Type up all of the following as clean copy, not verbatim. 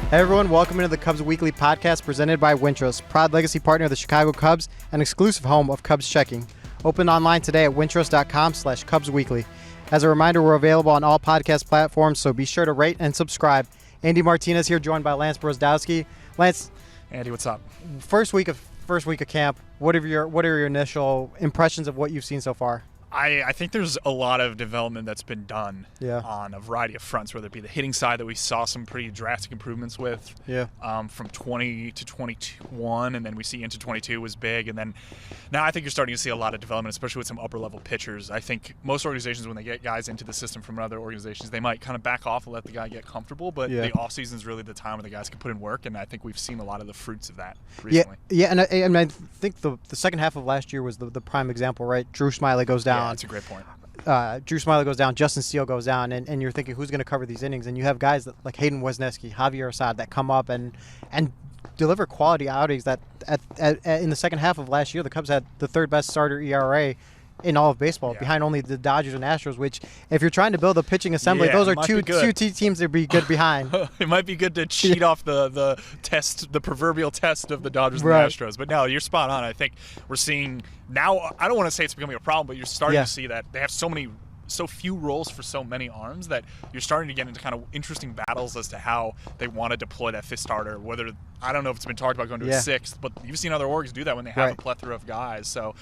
Hey everyone, welcome into the Cubs Weekly podcast presented by Wintrust, proud legacy partner of the Chicago Cubs and exclusive home of Cubs Checking. Open online today at wintrust.com/CubsWeekly. As a reminder, we're available on all podcast platforms, so be sure to rate and subscribe. Andy Martínez here, joined by Lance Brozdowski. Lance, Andy, what's up? First week of camp. What are your initial impressions of what you've seen so far? I think there's a lot of development that's been done on a variety of fronts, whether it be the hitting side that we saw some pretty drastic improvements with from 20 to 21, and then we see into 22 was big. And then now I think you're starting to see a lot of development, especially with some upper-level pitchers. I think most organizations, when they get guys into the system from other organizations, they might kind of back off and let the guy get comfortable, but the offseason is really the time where the guys can put in work, and I think we've seen a lot of the fruits of that recently. And I think the second half of last year was the prime example, right? Drew Smyly goes down. Yeah, that's a great point. Drew Smyly goes down, Justin Steele goes down, and you're thinking, who's going to cover these innings? And you have guys like Hayden Wesneski, Javier Assad that come up and deliver quality outings. That in the second half of last year, the Cubs had the third best starter ERA in all of baseball, behind only the Dodgers and Astros, which if you're trying to build a pitching assembly, those are two teams to be good behind. It might be good to cheat off the test, the proverbial test of the Dodgers and the Astros. But no, you're spot on. I think we're seeing now, I don't want to say it's becoming a problem, but you're starting to see that they have so few roles for so many arms that you're starting to get into kind of interesting battles as to how they want to deploy that fifth starter. Whether, I don't know if it's been talked about going to a sixth, but you've seen other orgs do that when they have a plethora of guys. So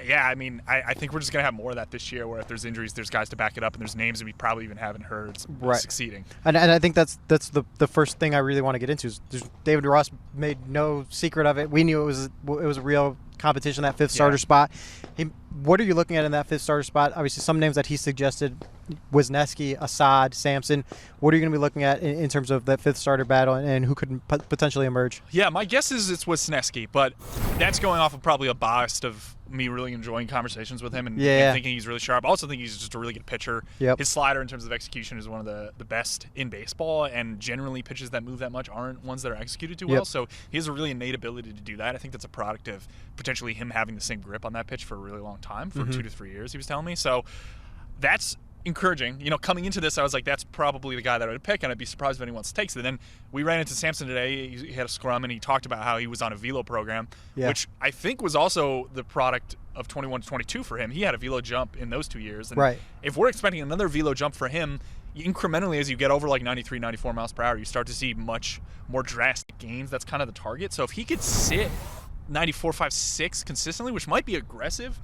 yeah, I mean, I think we're just going to have more of that this year, where if there's injuries, there's guys to back it up, and there's names that we probably even haven't heard succeeding. And I think that's the first thing I really want to get into. Is David Ross made no secret of it. We knew it was a real competition, that fifth starter spot. What are you looking at in that fifth starter spot? Obviously, some names that he suggested: Wesneski, Assad, Sampson. What are you going to be looking at in terms of that fifth starter battle and who could potentially emerge? Yeah, my guess is it's Wesneski, but that's going off of probably a bias of me really enjoying conversations with him and thinking he's really sharp. I also think he's just a really good pitcher. His slider in terms of execution is one of the best in baseball, and generally pitches that move that much aren't ones that are executed too well. So he has a really innate ability to do that. I think that's a product of potentially him having the same grip on that pitch for a really long time, for 2 to 3 years, he was telling me. So that's encouraging. You know, coming into this, I was like, that's probably the guy that I would pick, and I'd be surprised if anyone else takes it. And then we ran into Sampson today. He had a scrum, and he talked about how he was on a velo program, which I think was also the product of 21 to 22 for him. He had a velo jump in those 2 years. And if we're expecting another velo jump for him, incrementally as you get over like 93, 94 miles per hour, you start to see much more drastic gains. That's kind of the target. So if he could sit 94, 5, 6 consistently, which might be aggressive,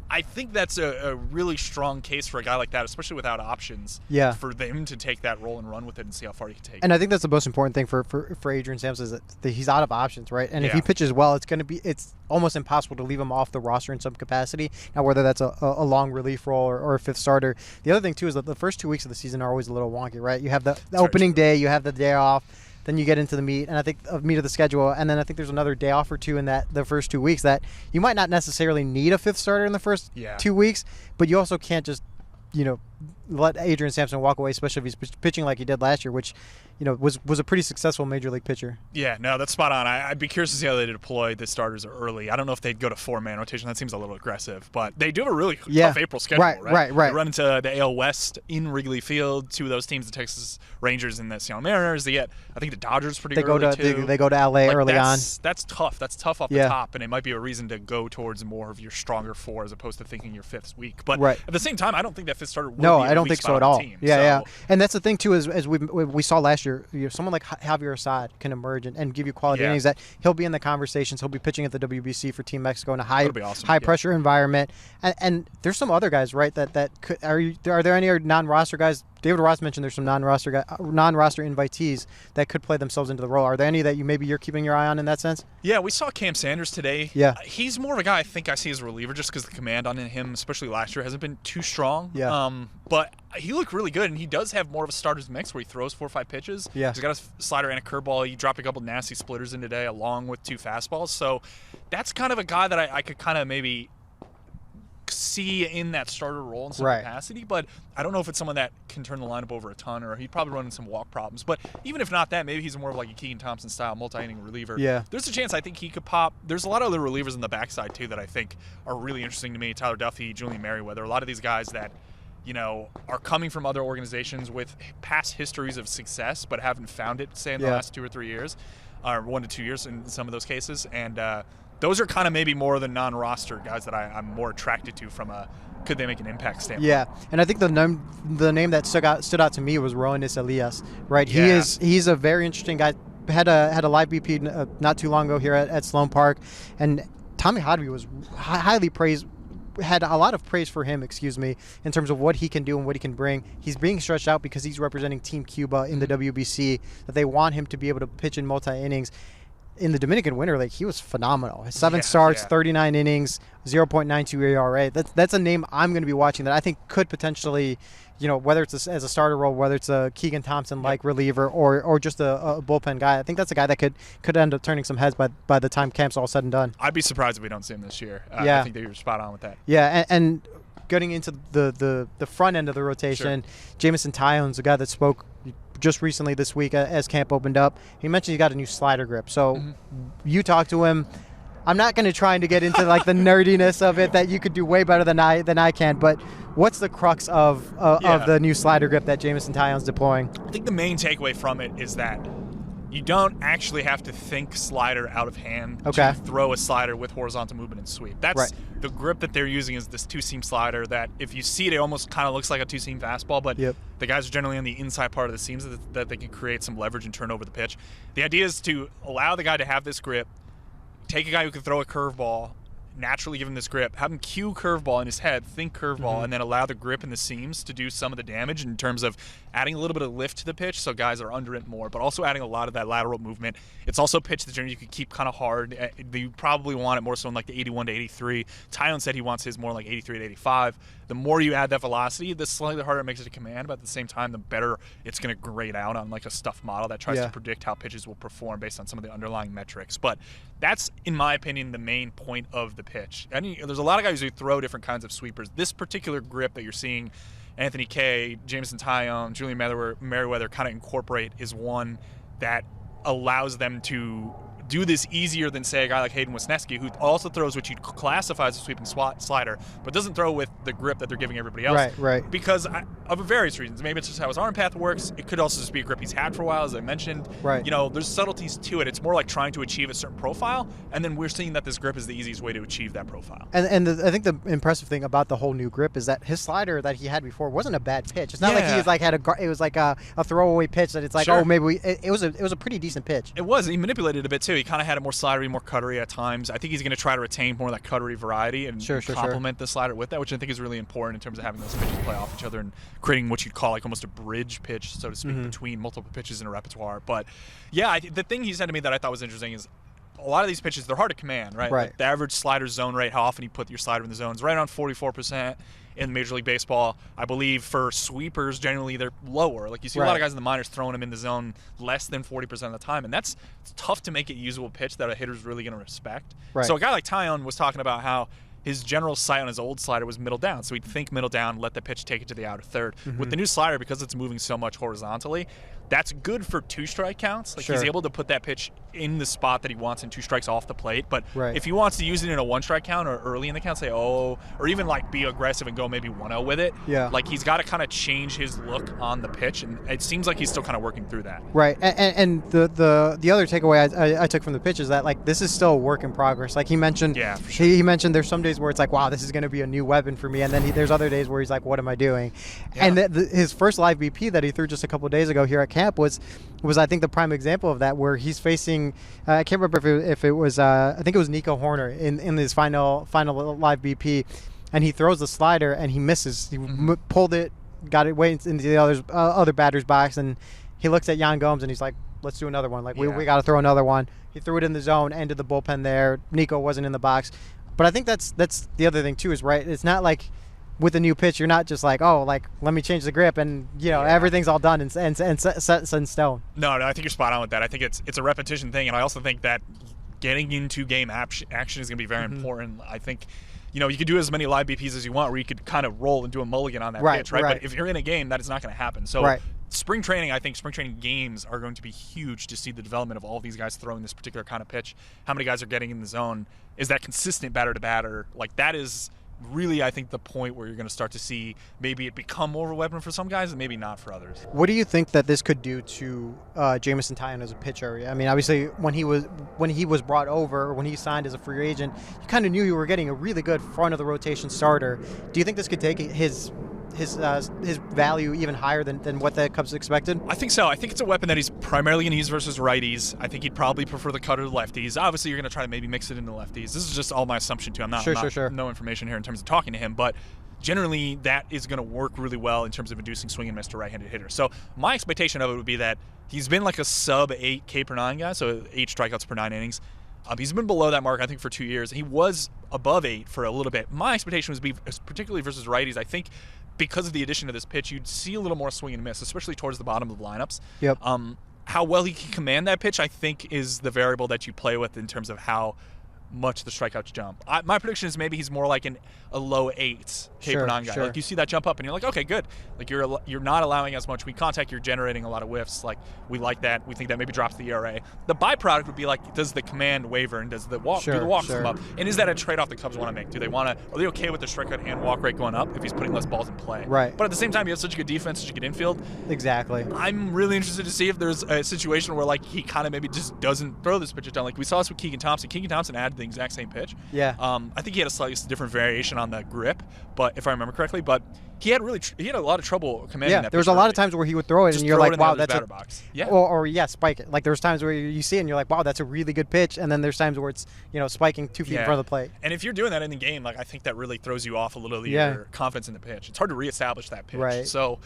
I think that's a really strong case for a guy like that, especially without options, for them to take that role and run with it and see how far he can take it. And I think that's the most important thing for Adrian Sampson, is that he's out of options, right? And if he pitches well, it's almost impossible to leave him off the roster in some capacity. Now, whether that's a long relief role or a fifth starter. The other thing, too, is that the first 2 weeks of the season are always a little wonky, right? You have the opening day, you have the day off, then you get into the meat, and I think meat of the schedule, and then I think there's another day off or two in the first 2 weeks that you might not necessarily need a fifth starter in the first 2 weeks, but you also can't just, let Adrian Sampson walk away, especially if he's pitching like he did last year, which, was a pretty successul major league pitcher. Yeah, no, that's spot on. I'd be curious to see how they deploy the starters early. I don't know if they'd go to 4-man rotation. That seems a little aggressive, but they do have a really tough April schedule, right? They run into the AL West in Wrigley Field. 2 of those teams, the Texas Rangers and the Seattle Mariners. They get, I think, the Dodgers pretty early, too. They go to LA early on. That's tough. That's tough off the top, and it might be a reason to go towards more of your stronger 4 as opposed to thinking your fifth week. But at the same time, I don't think that fifth starter will be I don't think so at all. Team, and that's the thing too, as we saw last year. Someone like Javier Assad can emerge and give you quality innings. That he'll be in the conversations. He'll be pitching at the WBC for Team Mexico in a high pressure environment. And there's some other guys, right? That could, are there any non-roster guys? David Ross mentioned there's some non-roster invitees that could play themselves into the role. Are there any that you're keeping your eye on in that sense? Yeah, we saw Cam Sanders today. Yeah, he's more of a guy I think I see as a reliever, just because the command on him, especially last year, hasn't been too strong. But he looked really good, and he does have more of a starter's mix where he throws 4 or 5 pitches. He's got a slider and a curveball. He dropped a couple nasty splitters in today, along with 2 fastballs. So that's kind of a guy that I could kind of maybe see in that starter role in some capacity, but I don't know if it's someone that can turn the lineup over a ton, or he'd probably run into some walk problems. But even if not that, maybe he's more of like a Keegan Thompson style multi-inning reliever. There's a chance I think he could pop. There's a lot of other relievers in the backside too that I think are really interesting to me. Tyler Duffy, Julian Merriweather, a lot of these guys that are coming from other organizations with past histories of success but haven't found it, say, in the last 2 or 3 years, or 1 to 2 years in some of those cases. And those are kind of maybe more the non-roster guys that I'm more attracted to from a could they make an impact standpoint. Yeah, and I think the name that stood out to me was Roenis Elias, right? Yeah. He's a very interesting guy. Had a live BP not too long ago here at Sloan Park, and Tommy Hodby was highly praised. Had a lot of praise for him, in terms of what he can do and what he can bring. He's being stretched out because he's representing Team Cuba in the WBC, that they want him to be able to pitch in multi-innings. In the Dominican Winter League, he was phenomenal. His 7 starts, 39 innings, 0.92 ERA. That's a name I'm going to be watching that I think could potentially, whether it's as a starter role, whether it's a Keegan Thompson-like reliever or just a bullpen guy. I think that's a guy that could end up turning some heads by the time camp's all said and done. I'd be surprised if we don't see him this year. I think that you're spot on with that. Yeah, and getting into the front end of the rotation, Jameson Taillon's a guy that spoke just recently this week as camp opened up. He mentioned he got a new slider grip. So you talked to him. I'm not going to try to get into the nerdiness of it that you could do way better than I can, but what's the crux of the new slider grip that Jameson Taillon's deploying? I think the main takeaway from it is that you don't actually have to think slider out of hand to throw a slider with horizontal movement and sweep. That's the grip that they're using is this two-seam slider that if you see it, it almost kind of looks like a two-seam fastball, but the guys are generally on the inside part of the seams that they can create some leverage and turn over the pitch. The idea is to allow the guy to have this grip, take a guy who can throw a curveball, naturally give him this grip, have him cue curveball in his head, think curveball, and then allow the grip in the seams to do some of the damage in terms of adding a little bit of lift to the pitch so guys are under it more, but also adding a lot of that lateral movement. It's also a pitch that generally you can keep kind of hard. You probably want it more so in like the 81 to 83. Taillon said he wants his more like 83 to 85. The more you add that velocity, the slightly harder it makes it to command, but at the same time, the better it's going to grade out on like a stuffed model that tries to predict how pitches will perform based on some of the underlying metrics. But that's, in my opinion, the main point of the pitch. There's a lot of guys who throw different kinds of sweepers. This particular grip that you're seeing Anthony Kay, Jameson Taillon, Julian Merriweather kind of incorporate is one that allows them to do this easier than, say, a guy like Hayden Wisniewski, who also throws what you'd classify as a sweeping slider, but doesn't throw with the grip that they're giving everybody else. Right. Because of various reasons. Maybe it's just how his arm path works. It could also just be a grip he's had for a while, as I mentioned. Right. There's subtleties to it. It's more like trying to achieve a certain profile, and then we're seeing that this grip is the easiest way to achieve that profile. And I think the impressive thing about the whole new grip is that his slider that he had before wasn't a bad pitch. It's not like he was like it was like a throwaway pitch that it's like, maybe it was a pretty decent pitch. It was. He manipulated it a bit too. He kind of had it more slidery, more cuttery at times. I think he's going to try to retain more of that cuttery variety and complement the slider with that, which I think is really important in terms of having those pitches play off each other and creating what you'd call like almost a bridge pitch, so to speak, between multiple pitches in a repertoire. But the thing he said to me that I thought was interesting is a lot of these pitches, they're hard to command, right? Like the average slider zone rate, how often you put your slider in the zone is right around 44%. In Major League Baseball, I believe for sweepers, generally they're lower. Like you see a lot of guys in the minors throwing them in the zone less than 40% of the time, and it's tough to make it usable pitch that a hitter's really going to respect. Right. So a guy like Taillon was talking about how his general sight on his old slider was middle down, so he'd think middle down, let the pitch take it to the outer third. With the new slider, because it's moving so much horizontally, that's good for two-strike counts. Like he's able to put that pitch in the spot that he wants in 2 strikes off the plate. But if he wants to use it in a 1-strike count or early in the count, say or even like be aggressive and go maybe 1-0 with it. Like he's got to kind of change his look on the pitch, and it seems like he's still kind of working through that. Right, and the other takeaway I took from the pitch is that like this is still a work in progress. Like he mentioned, he mentioned there's some days where it's like, wow, this is going to be a new weapon for me, and then there's other days where he's like, what am I doing? And his first live BP that he threw just a couple of days ago here at camp was I think the prime example of that, where he's facing I can't remember if it was I think it was Nico Horner in his final live BP, and he throws the slider and he misses. He pulled it, got it way into the other batter's box, and he looks at Yan Gomes and he's like, let's do another one. Like we got to throw another one. He threw it in the zone, ended the bullpen there. Nico wasn't in the box, but I think that's the other thing too is it's not like with a new pitch, you're not just like, oh, like let me change the grip and everything's all done and set in stone. No, I think you're spot on with that. I think it's a repetition thing, and I also think that getting into game action is going to be very important. I think you could do as many live BPs as you want, where you could kind of roll and do a mulligan on that pitch, right? But if you're in a game, that is not going to happen. So spring training games are going to be huge to see the development of all of these guys throwing this particular kind of pitch. How many guys are getting in the zone? Is that consistent batter to batter? Like that is really, I think, the point where you're going to start to see maybe it become more of a weapon for some guys and maybe not for others. What do you think that this could do to Jameson Taillon as a pitcher? I mean, obviously, when he was brought over, when he signed as a free agent, you kind of knew you were getting a really good front of the rotation starter. Do you think this could take his value even higher than what the Cubs expected? I think so. I think it's a weapon that he's primarily going to use versus righties. I think he'd probably prefer the cutter to lefties. Obviously, you're going to try to maybe mix it into lefties. This is just all my assumption, too. I'm not no information here in terms of talking to him, but generally that is going to work really well in terms of inducing swing and miss to right-handed hitters. So my expectation of it would be that he's been like a sub-8 K per 9 guy, so 8 strikeouts per 9 innings. He's been below that mark, I think, for 2 years. He was above 8 for a little bit. My expectation was particularly versus righties, I think, because of the addition of this pitch, you'd see a little more swing and miss, especially towards the bottom of the lineups. Yep. How well he can command that pitch, I think, is the variable that you play with in terms of how much the strikeouts jump. My prediction is maybe he's more like a low 8 K per 9 guy. Sure. Like you see that jump up and you're like, okay, good. Like you're not allowing as much weak contact. You're generating a lot of whiffs. Like we like that. We think that maybe drops the ERA. The byproduct would be like, does the command waver and does the walk do the walks come up? And is that a trade-off the Cubs want to make? Are they okay with the strikeout and walk rate going up if he's putting less balls in play? Right. But at the same time, you have such a good defense, such a good infield. Exactly. I'm really interested to see if there's a situation where like he kind of maybe just doesn't throw this pitch down. Like we saw this with Keegan Thompson. Keegan Thompson added the exact same pitch. Yeah. I think he had a slightly different variation on the grip, but if I remember correctly, but he had a lot of trouble commanding that. Yeah, there was a lot of times where he would throw it, and you're like, wow, that's a box. Yeah. Or spike it. Like there's times where you see it, and you're like, wow, that's a really good pitch, and then there's times where it's spiking 2 feet in front of the plate. And if you're doing that in the game, like I think that really throws you off a little. Your confidence in the pitch. It's hard to reestablish that pitch. Right. So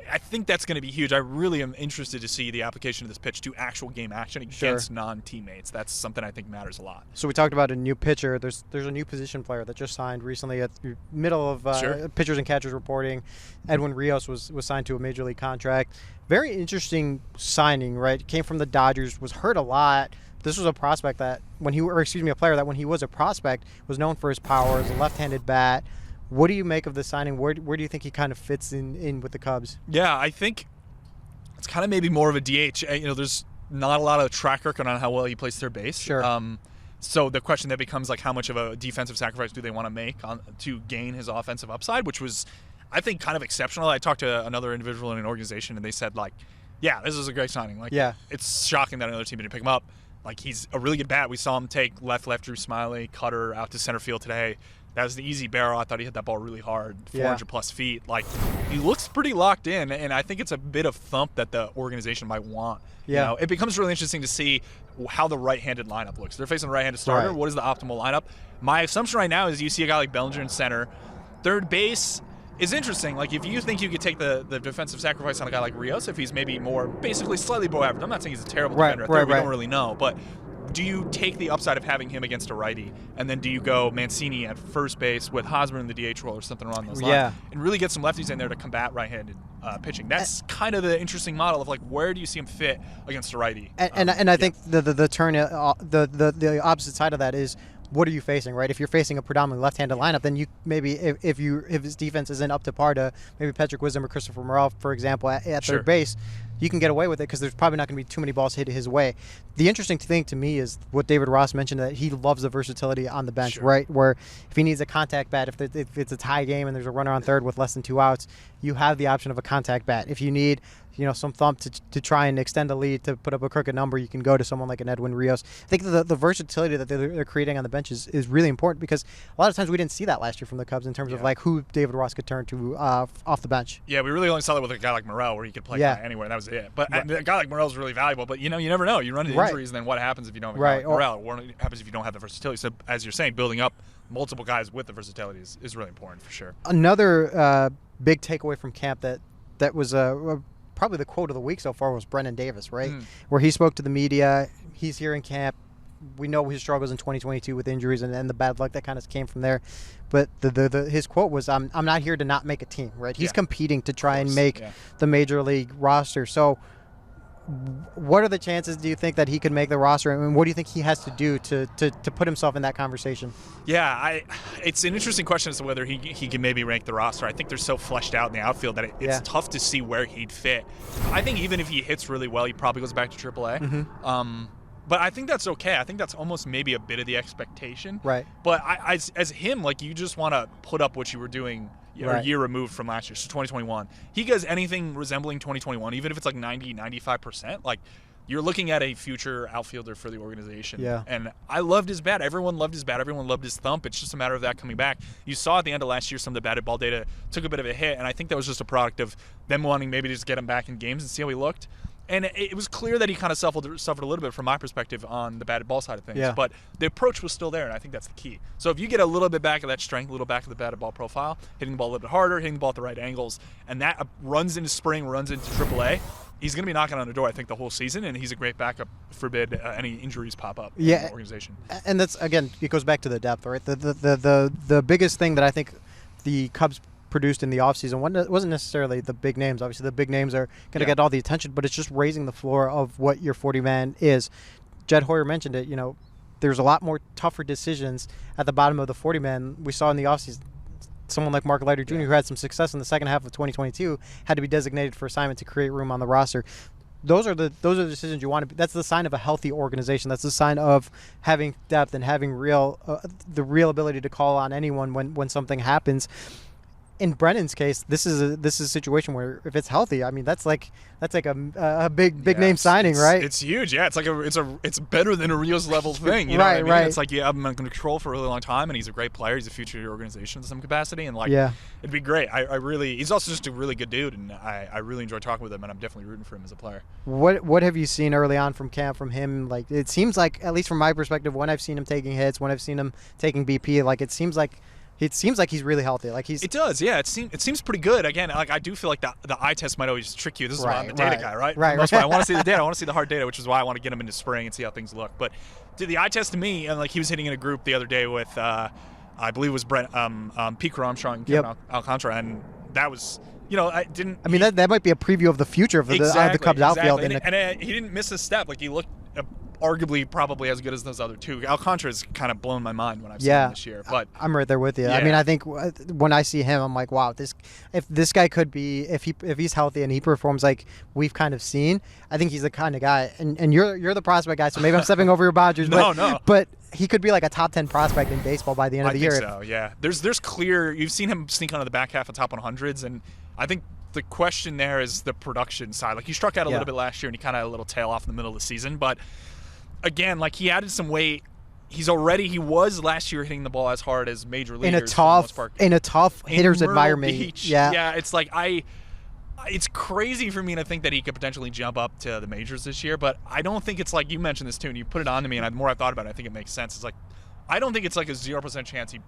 I think that's going to be huge. I really am interested to see the application of this pitch to actual game action against non-teammates. That's something I think matters a lot. So we talked about a new pitcher. There's a new position player that just signed recently at the middle of pitchers and catchers reporting. Edwin Rios was signed to a major league contract. Very interesting signing, right? Came from the Dodgers, was hurt a lot. This was a prospect that a player that when he was a prospect was known for his power as a left-handed bat. What do you make of the signing? Where do you think he kind of fits in with the Cubs? Yeah, I think it's kind of maybe more of a DH. There's not a lot of track record on how well he plays third base. Sure. So the question that becomes like how much of a defensive sacrifice do they want to make to gain his offensive upside, which was, I think, kind of exceptional. I talked to another individual in an organization, and they said, like, yeah, this is a great signing. Like, it's shocking that another team didn't pick him up. Like, he's a really good bat. We saw him take left Drew Smiley, cutter out to center field today. That was the easy barrel. I thought he hit that ball really hard, 400-plus feet. Like, he looks pretty locked in, and I think it's a bit of thump that the organization might want. Yeah. It becomes really interesting to see how the right-handed lineup looks. They're facing a right-handed starter. Right. What is the optimal lineup? My assumption right now is you see a guy like Bellinger in center. Third base is interesting. Like, if you think you could take the defensive sacrifice on a guy like Rios, if he's maybe more basically slightly below average. I'm not saying he's a terrible defender at third. We don't really know, but do you take the upside of having him against a righty, and then do you go Mancini at first base with Hosmer in the DH role or something along those lines, and really get some lefties in there to combat right-handed pitching? That's kind of the interesting model of like, where do you see him fit against a righty? And I think the turn, the opposite side of that is, what are you facing, right? If you're facing a predominantly left-handed lineup, then you maybe if his defense isn't up to par to maybe Patrick Wisdom or Christopher Morel, for example, at third base, you can get away with it because there's probably not going to be too many balls hit his way. The interesting thing to me is what David Ross mentioned, that he loves the versatility on the bench, right? Where if he needs a contact bat, if it's a tie game and there's a runner on third with less than 2 outs, you have the option of a contact bat. If you need some thump to try and extend the lead, to put up a crooked number, you can go to someone like an Edwin Rios. I think the versatility that they're creating on the bench is really important, because a lot of times we didn't see that last year from the Cubs in terms of like who David Ross could turn to off the bench. Yeah, we really only saw that with a guy like Morel, where he could play anywhere. That was it. But a guy like Morel is really valuable. But you never know. You run into injuries, and then what happens if you don't have a guy like Morel? What happens if you don't have the versatility? So as you're saying, building up multiple guys with the versatility is really important for sure. Another big takeaway from camp that was probably the quote of the week so far was Brennan Davis, right? Where he spoke to the media. He's here in camp. We know his struggles in 2022 with injuries and the bad luck that kind of came from there. But his quote was, I'm not here to not make a team, right? He's competing to try and make the major league roster. So what are the chances, do you think, that he could make the roster? I mean, what do you think he has to do to put himself in that conversation? Yeah, it's an interesting question as to whether he can maybe rank the roster. I think they're so fleshed out in the outfield that it's tough to see where he'd fit. I think even if he hits really well, he probably goes back to AAA. But I think that's okay. I think that's almost maybe a bit of the expectation. Right. But as him, like, you just want to put up what you were doing a year removed from last year, so 2021. He does anything resembling 2021, even if it's like 90, 95%. Like, you're looking at a future outfielder for the organization. Yeah. And I loved his bat. Everyone loved his bat. Everyone loved his thump. It's just a matter of that coming back. You saw at the end of last year some of the batted ball data took a bit of a hit, and I think that was just a product of them wanting maybe to just get him back in games and see how he looked. And it was clear that he kind of suffered a little bit from my perspective on the batted ball side of things. Yeah. But the approach was still there, and I think that's the key. So if you get a little bit back of that strength, a little back of the batted ball profile, hitting the ball a little bit harder, hitting the ball at the right angles, and that runs into spring, runs into AAA, he's going to be knocking on the door, I think, the whole season, and he's a great backup, forbid any injuries pop up in the organization. And that's, again, it goes back to the depth, right? The biggest thing that I think the Cubs produced in the offseason wasn't necessarily the big names. Obviously, the big names are going to get all the attention, but it's just raising the floor of what your 40-man is. Jed Hoyer mentioned it. There's a lot more tougher decisions at the bottom of the 40-man. We saw in the offseason someone like Mark Leiter Jr., who had some success in the second half of 2022, had to be designated for assignment to create room on the roster. Those are the decisions you want to. That's the sign of a healthy organization. That's the sign of having depth and having the real ability to call on anyone when something happens. In Brennan's case, this is a situation where if it's healthy, I mean that's like a big name signing, right? It's huge. Yeah, it's better than a Rios level thing. You know what I mean? It's like I'm in control for a really long time, and he's a great player. He's a future of the organization in some capacity, and it'd be great. He's also just a really good dude, and I really enjoy talking with him, and I'm definitely rooting for him as a player. What have you seen early on from camp from him? Like, it seems like, at least from my perspective, when I've seen him taking hits, when I've seen him taking BP, like it seems like he's really healthy. It does, yeah. It seems pretty good. Again, like, I do feel like the eye test might always trick you. This is why I'm the data guy, right? Right. I want to see the data. I want to see the hard data, which is why I want to get him into spring and see how things look. But the eye test to me, and like he was hitting in a group the other day with, I believe it was Pete Armstrong, and Kevin Alcantara, and that was. That might be a preview of the future of the Cubs outfield. And he didn't miss a step. Like, he looked arguably probably as good as those other two. Alcantara's kind of blown my mind when I've seen him this year. But I'm right there with you. Yeah. I mean, I think when I see him, I'm like, wow, if this guy could be, if he's healthy and he performs like we've kind of seen, I think he's the kind of guy. And you're the prospect guy, so maybe I'm stepping over your boundaries. No. But he could be like a top 10 prospect in baseball by the end of the year. I think so. Yeah. There's clear. You've seen him sneak onto the back half of top 100s, and I think the question there is the production side. Like, he struck out a little bit last year, and he kind of had a little tail off in the middle of the season, but. Again, like, he added some weight. He was last year hitting the ball as hard as major leaguers in a tough hitter's environment. Beach. Yeah, it's like it's crazy for me to think that he could potentially jump up to the majors this year, but I don't think it's like, you mentioned this too, and you put it on to me, and the more I've thought about it, I think it makes sense. It's like, I don't think it's like a 0% chance he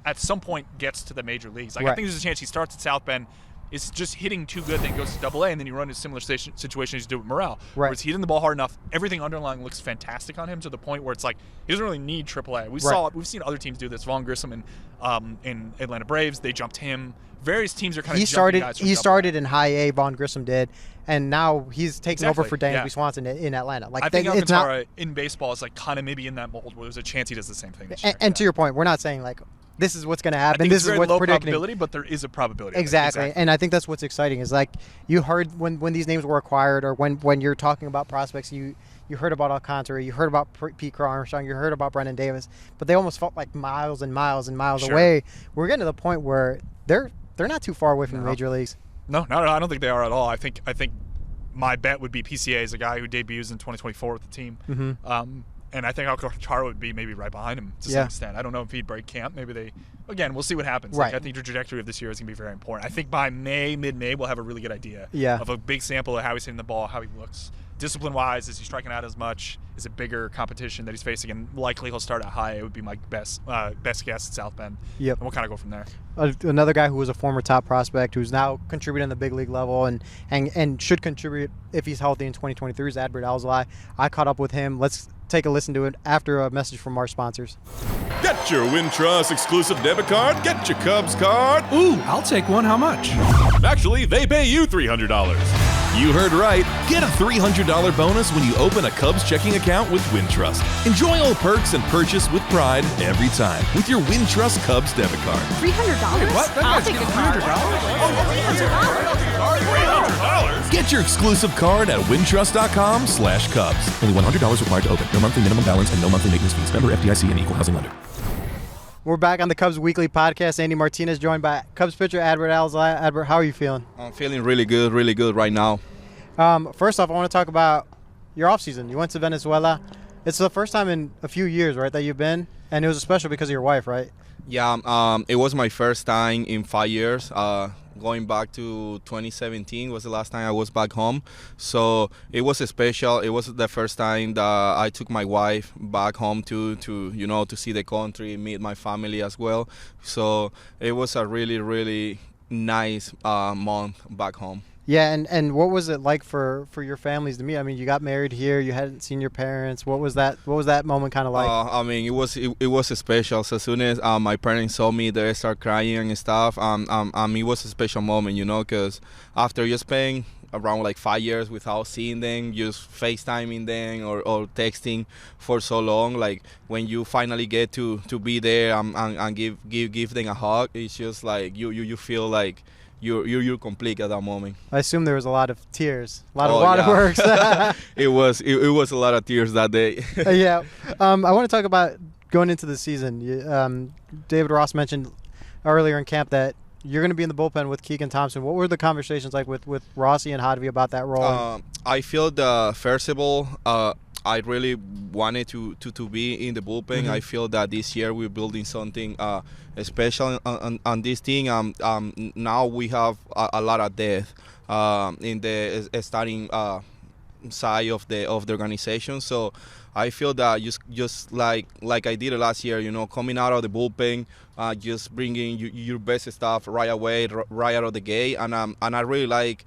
at some point gets to the major leagues. Like, I think there's a chance he starts at South Bend, is just hitting too good, then goes to AA, and then you run into a similar situation as you do with Morel. Where it's hitting the ball hard enough, everything underlying looks fantastic on him, to the point where it's like he doesn't really need AAA. We've seen other teams do this. Vaughn Grissom in Atlanta Braves, they jumped him. Various teams are kind of jumping guys. He started in high A, Vaughn Grissom did, and now he's taking over for Dansby Swanson in Atlanta. Like, I think Alcantara in baseball is like kind of maybe in that mold where there's a chance he does the same thing this year. And to your point, we're not saying like, this is what's going to happen. This is what's low predicting. Probability, but there is a probability. Exactly. And I think that's what's exciting is, like, you heard when these names were acquired, or when you're talking about prospects, you heard about Alcantara, you heard about Pete Armstrong, you heard about Brennan Davis, but they almost felt like miles and miles and miles away. We're getting to the point where they're not too far away from the major leagues. No, I don't think they are at all. I think my bet would be PCA is a guy who debuts in 2024 with the team. Mm-hmm. And I think Alcantara would be maybe right behind him to some extent. I don't know if he'd break camp. Maybe we'll see what happens. Right. Like, I think the trajectory of this year is going to be very important. I think by mid-May, we'll have a really good idea of a big sample of how he's hitting the ball, how he looks. Discipline-wise, is he striking out as much? Is it bigger competition that he's facing? And likely he'll start at high. It would be my best guess at South Bend. Yep. And we'll kind of go from there. Another guy who was a former top prospect who's now contributing in the big league level and should contribute if he's healthy in 2023 is Adbert Alzolay. I caught up with him. Let's take a listen to it after a message from our sponsors. Get your Wintrust exclusive debit card. Get your Cubs card. Ooh, I'll take one. How much? Actually, they pay you $300. You heard right. Get a $300 bonus when you open a Cubs checking account with Wintrust. Enjoy all perks and purchase with pride every time with your Wintrust Cubs debit card. $300? What? I'll take the $300. $300? Get your exclusive card at wintrust.com/Cubs. Only $100 required to open. No monthly minimum balance and no monthly maintenance fees. Member FDIC and equal housing lender. We're back on the Cubs Weekly Podcast. Andy Martínez joined by Cubs pitcher Adbert Alzolay. Adbert, how are you feeling? I'm feeling really good right now. First off, I want to talk about your offseason. You went to Venezuela. It's the first time in a few years, right, that you've been, and it was special because of your wife, right? Yeah, it was my first time in 5 years. Going back to 2017 was the last time I was back home. So it was special. It was the first time that I took my wife back home to see the country, meet my family as well. So it was a really nice month back home. Yeah, and what was it like for your families to meet? I mean, you got married here. You hadn't seen your parents. What was that moment kind of like? I mean, it was special. So as soon as my parents saw me, they started crying and stuff. It was a special moment, because after you spend around like 5 years without seeing them, just FaceTiming them or texting for so long, like when you finally get to be there and give them a hug, it's just like you feel like you're complete at that moment. I assume there was a lot of tears, a lot of waterworks. It was a lot of tears that day. Yeah. I want to talk about going into the season. David Ross mentioned earlier in camp that you're going to be in the bullpen with Keegan Thompson. What were the conversations like with Rossi and Hadvi about that role? I feel first of all, I really wanted to be in the bullpen. Mm-hmm. I feel that this year we're building something special on this team. Now we have a lot of depth in the starting side of the organization. So I feel that just like I did last year, coming out of the bullpen, just bringing your best stuff right away, right out of the gate, and I really like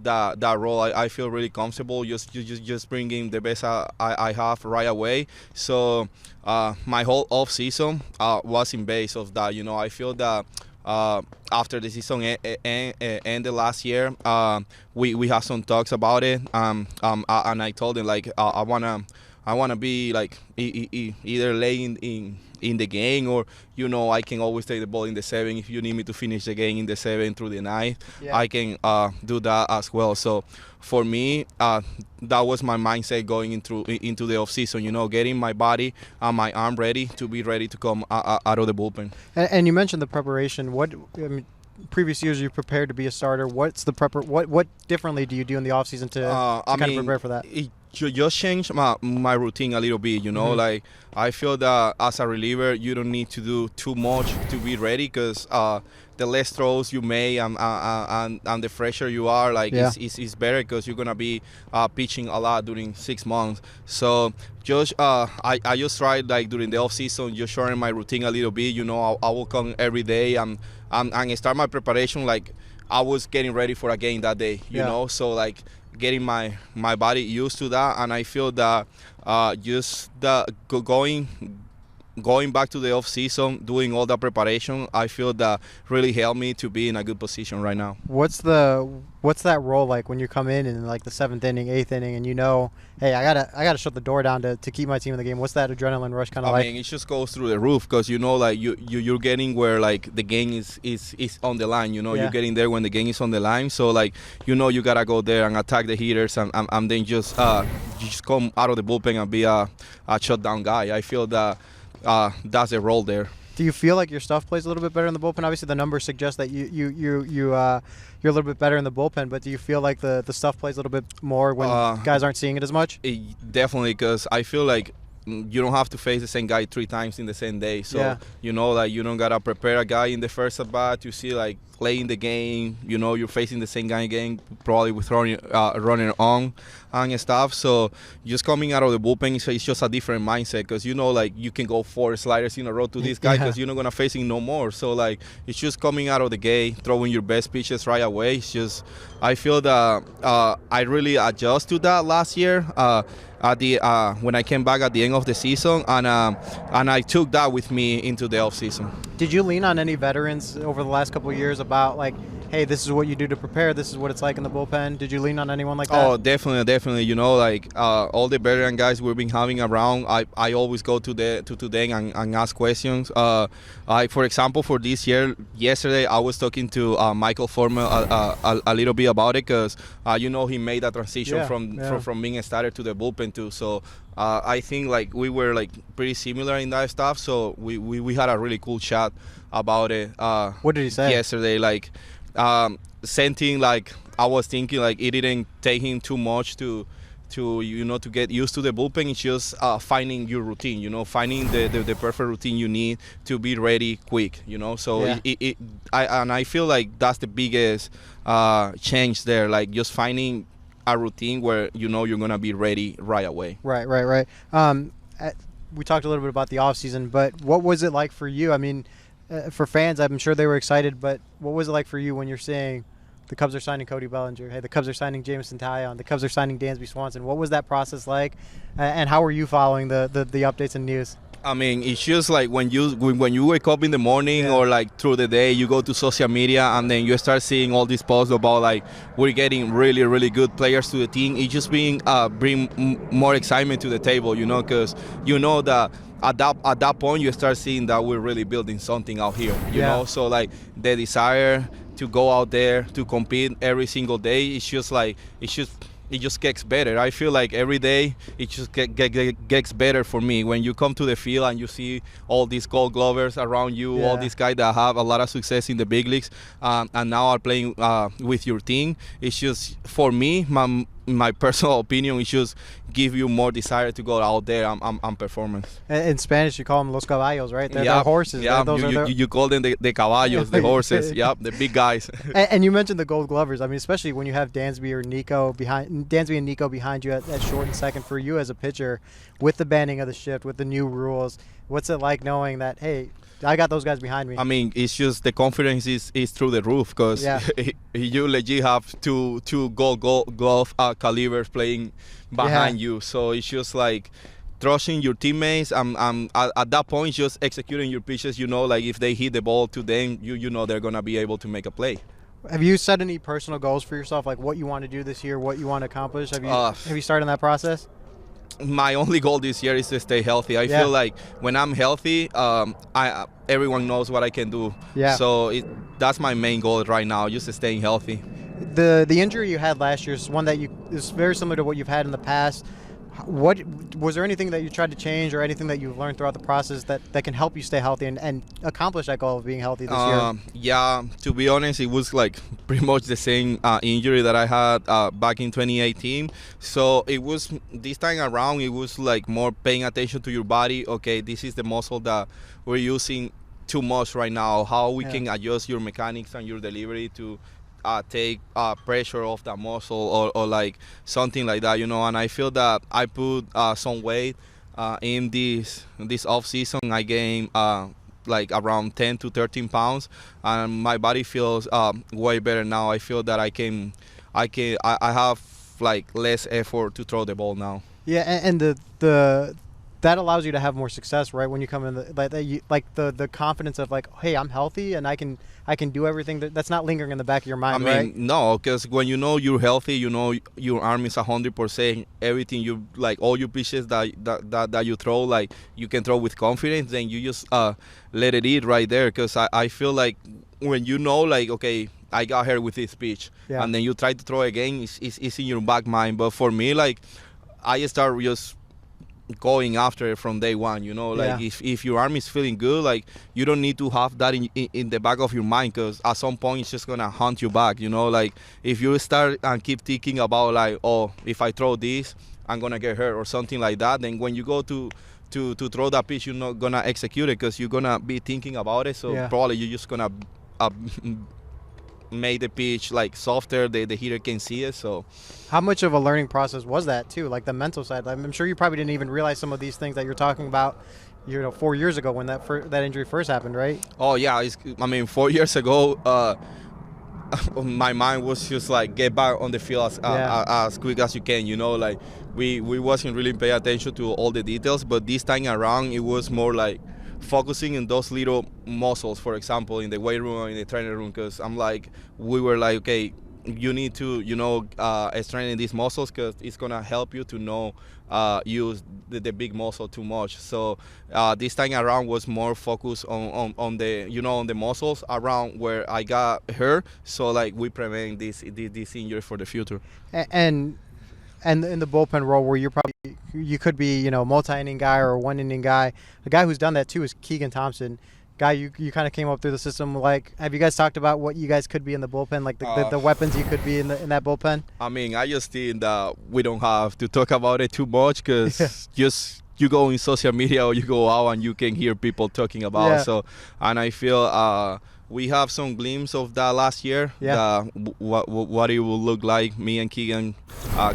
that role. I feel really comfortable just bringing the best I have right away. So my whole off season was in base of that. I feel that after the season ended last year, we had some talks about it, and I told him like I wanna be like either laying in the game, or I can always take the ball in the 7th. If you need me to finish the game in the 7th through the 9th, yeah, I can do that as well. So for me, that was my mindset going into the offseason, getting my body and my arm ready to be ready to come out of the bullpen. And you mentioned the preparation. Previous years you prepared to be a starter. What's the what differently do you do in the offseason to kind of prepare for that? Just change my routine a little bit, Mm-hmm. Like I feel that as a reliever you don't need to do too much to be ready, because the less throws you make and the fresher you are, like, yeah, it's better, because you're gonna be pitching a lot during 6 months. So just I just tried, like, during the off season, just shorten my routine a little bit. I will come every day and start my preparation like I was getting ready for a game that day, you know. So like getting my body used to that, and I feel that just going back to the off season, doing all the preparation, I feel that really helped me to be in a good position right now. What's that role like when you come in like the 7th inning, 8th inning, and hey, I gotta shut the door down to keep my team in the game? What's that adrenaline rush kind of like? I mean, it just goes through the roof, because like you're getting where like the game is on the line. You're getting there when the game is on the line. So like you gotta go there and attack the hitters, and then just come out of the bullpen and be a shutdown guy. I feel that that's a role there. Do you feel like your stuff plays a little bit better in the bullpen? Obviously, the numbers suggest that you're a little bit better in the bullpen, but do you feel like the stuff plays a little bit more when guys aren't seeing it as much? Definitely, because I feel like you don't have to face the same guy 3 times in the same day. So, like you don't got to prepare a guy in the first at bat. You see, like, playing the game, you're facing the same guy again, probably with running on and stuff. So just coming out of the bullpen, it's just a different mindset, because like you can go 4 sliders in a row to this guy, because you're not gonna face him no more. So like it's just coming out of the gate, throwing your best pitches right away. It's just, I feel that I really adjust to that last year when I came back at the end of the season, and I took that with me into the off season. Did you lean on any veterans over the last couple of years about, like, hey, hey, this is what you do to prepare, this is what it's like in the bullpen? Did you lean on anyone like that? Oh, definitely. You know, like all the veteran guys we've been having around, I always go to them and ask questions. For example, for this year, yesterday I was talking to Michael Forman a little bit about it, because you know, he made that transition from being a starter to the bullpen too. So I think like we were like pretty similar in that stuff. So we had a really cool chat about it. What did he say yesterday? Like same thing. Like I was thinking, like it didn't take him too much to you know, to get used to the bullpen. It's just finding your routine, you know, finding the perfect routine you need to be ready quick, you know. So I feel like that's the biggest change there, like just finding a routine where you know you're gonna be ready right away. Right. We talked a little bit about the offseason, but what was it like for you? I mean, for fans, I'm sure they were excited, but what was it like for you when you're seeing the Cubs are signing Cody Bellinger, hey, the Cubs are signing Jameson Taillon, the Cubs are signing Dansby Swanson? What was that process like, and how were you following the updates and news? I mean, it's just like when you wake up in the morning or like through the day, you go to social media and then you start seeing all these posts about like we're getting really, really good players to the team. It's just bring more excitement to the table, you know, because you know that at that point you start seeing that we're really building something out here, you know. So like the desire to go out there to compete every single day, it just gets better. I feel like every day it just gets better for me. When you come to the field and you see all these Gold Glovers around you, all these guys that have a lot of success in the big leagues, and now are playing with your team, it's just, for me, my personal opinion, it just give you more desire to go out there and performance. In Spanish, you call them los caballos, right? They're horses. Yeah, you call them the caballos, the horses. Yep, the big guys. And you mentioned the Gold Glovers. I mean, especially when you have Dansby and Nico behind you at short and second. For you as a pitcher, with the banning of the shift, with the new rules, what's it like knowing that, hey, I got those guys behind me? I mean, it's just the confidence is through the roof, because you legit have two Gold Glove calibers playing behind you. So it's just like trusting your teammates. At that point, just executing your pitches. You know, like if they hit the ball to them, you know they're gonna be able to make a play. Have you set any personal goals for yourself, like what you want to do this year, what you want to accomplish? Have you started that process? My only goal this year is to stay healthy. I feel like when I'm healthy, everyone knows what I can do. So that's my main goal right now, just staying healthy. The injury you had last year is one that is very similar to what you've had in the past. What was there anything that you tried to change or anything that you've learned throughout the process that can help you stay healthy and accomplish that goal of being healthy this year? Yeah, to be honest, it was like pretty much the same injury that I had back in 2018. So it was this time around, it was like more paying attention to your body. Okay, this is the muscle that we're using too much right now. How we can adjust your mechanics and your delivery to take pressure off that muscle or like something like that, you know. And I feel that I put some weight in this off season. I gained like around 10 to 13 pounds, and my body feels way better now. I feel that I have like less effort to throw the ball now. Yeah, and the that allows you to have more success, right? When you come in, the confidence of like, hey, I'm healthy and I can do everything. That's not lingering in the back of your mind, right? I mean, no, because when you know you're healthy, you know your arm is 100%. Everything you like, all your pitches that you throw, like you can throw with confidence. Then you just let it eat right there. Because I feel like when you know, like, okay, I got here with this pitch, and then you try to throw again, it's in your back mind. But for me, like, I start just going after it from day one, you know, like if your arm is feeling good, like you don't need to have that in the back of your mind, because at some point it's just gonna haunt you back, you know. Like if you start and keep thinking about like, oh, if I throw this I'm gonna get hurt or something like that, then when you go to throw that pitch, you're not gonna execute it because you're gonna be thinking about it. So probably you're just gonna made the pitch like softer, the hitter can see it. So how much of a learning process was that too, like the mental side? I'm sure you probably didn't even realize some of these things that you're talking about, you know, 4 years ago when that injury first happened, right? Oh yeah, I mean 4 years ago my mind was just like get back on the field as quick as you can, you know. Like we wasn't really paying attention to all the details, but this time around it was more like focusing in those little muscles, for example, in the weight room or in the training room, because we were like, okay, you need to, strengthen these muscles because it's going to help you to not use the big muscle too much. So this time around was more focused on the, on the muscles around where I got hurt. So like we prevent this injury for the future. And in the bullpen role where you could be, multi-inning guy or a one-inning guy. A guy who's done that too is Keegan Thompson. Guy you kind of came up through the system. Like, have you guys talked about what you guys could be in the bullpen, like the weapons you could be in that bullpen? I mean, I just think that we don't have to talk about it too much because just you go in social media or you go out and you can hear people talking about it. So, and I feel we have some glimpse of that last year, what it will look like, me and Keegan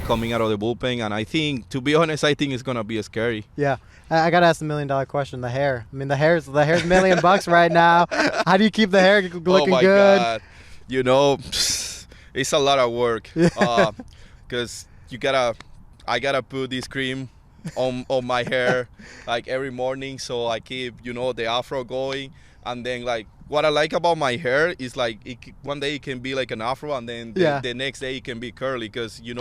coming out of the bullpen. And I think, to be honest, it's going to be scary. Yeah. I got to ask the $1 million question, the hair. I mean, the hair's $1 million right now. How do you keep the hair looking good? Oh, my God. It's a lot of work because I got to put this cream on my hair like every morning, so I keep, the afro going. And then, like, what I like about my hair is, like, one day it can be like an afro, and then the next day it can be curly, because, you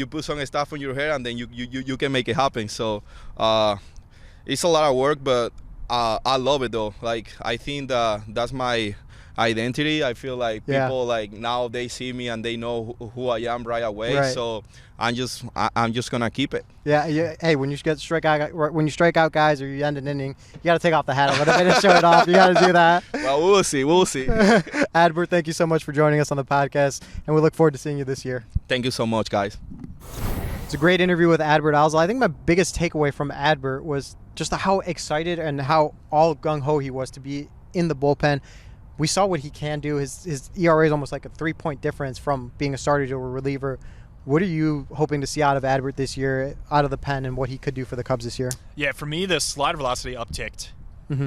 put some stuff on your hair, and then you can make it happen. So it's a lot of work, but I love it, though. Like, I think that's my identity. I feel like people, like, now they see me and they know who I am right away. Right. So I'm just gonna keep it. Yeah. Hey, when you strike out guys, or you end an inning, you got to take off the hat a little bit and show it off. You got to do that. Well, we'll see. Adbert, thank you so much for joining us on the podcast, and we look forward to seeing you this year. Thank you so much, guys. It's a great interview with Adbert Alzolay. I think my biggest takeaway from Adbert was just how excited and how all gung-ho he was to be in the bullpen. We saw what he can do. His ERA is almost like a 3-point difference from being a starter to a reliever. What are you hoping to see out of Adbert this year, out of the pen, and what he could do for the Cubs this year? Yeah, for me, the slider velocity upticked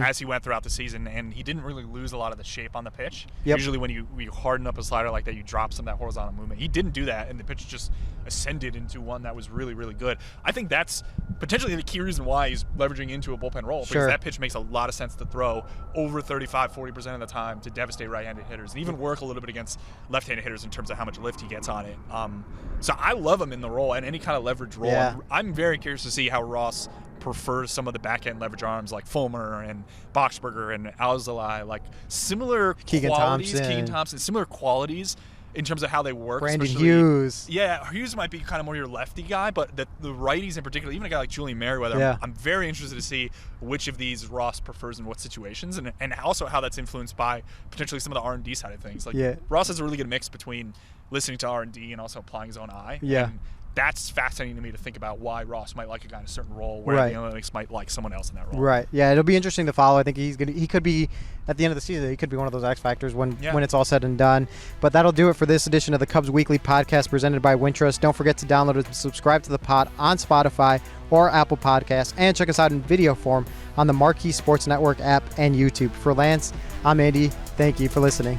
as he went throughout the season, and he didn't really lose a lot of the shape on the pitch. Yep. Usually when you harden up a slider like that, you drop some of that horizontal movement. He didn't do that, and the pitch just ascended into one that was really, really good. I think that's potentially the key reason why he's leveraging into a bullpen role, because that pitch makes a lot of sense to throw over 35-40% of the time to devastate right-handed hitters, and even work a little bit against left-handed hitters in terms of how much lift he gets on it. So I love him in the role and any kind of leverage role. Yeah. I'm very curious to see how Ross prefers some of the back-end leverage arms like Fulmer and Boxberger and Alzolay, like similar Keegan Thompson, similar qualities in terms of how they work. Brandon Hughes. Yeah, Hughes might be kind of more your lefty guy, but the righties in particular, even a guy like Julian Merriweather, I'm very interested to see which of these Ross prefers in what situations, and also how that's influenced by potentially some of the R&D side of things. Like Ross has a really good mix between listening to R&D and also applying his own eye. Yeah. And that's fascinating to me to think about why Ross might like a guy in a certain role, where the analytics might like someone else in that role. Right. Yeah, it'll be interesting to follow. I think he could be, at the end of the season, he could be one of those X factors when it's all said and done. But that'll do it for this edition of the Cubs Weekly Podcast presented by Wintrust. Don't forget to download and subscribe to the pod on Spotify or Apple Podcasts, and check us out in video form on the Marquee Sports Network app and YouTube. For Lance, I'm Andy. Thank you for listening.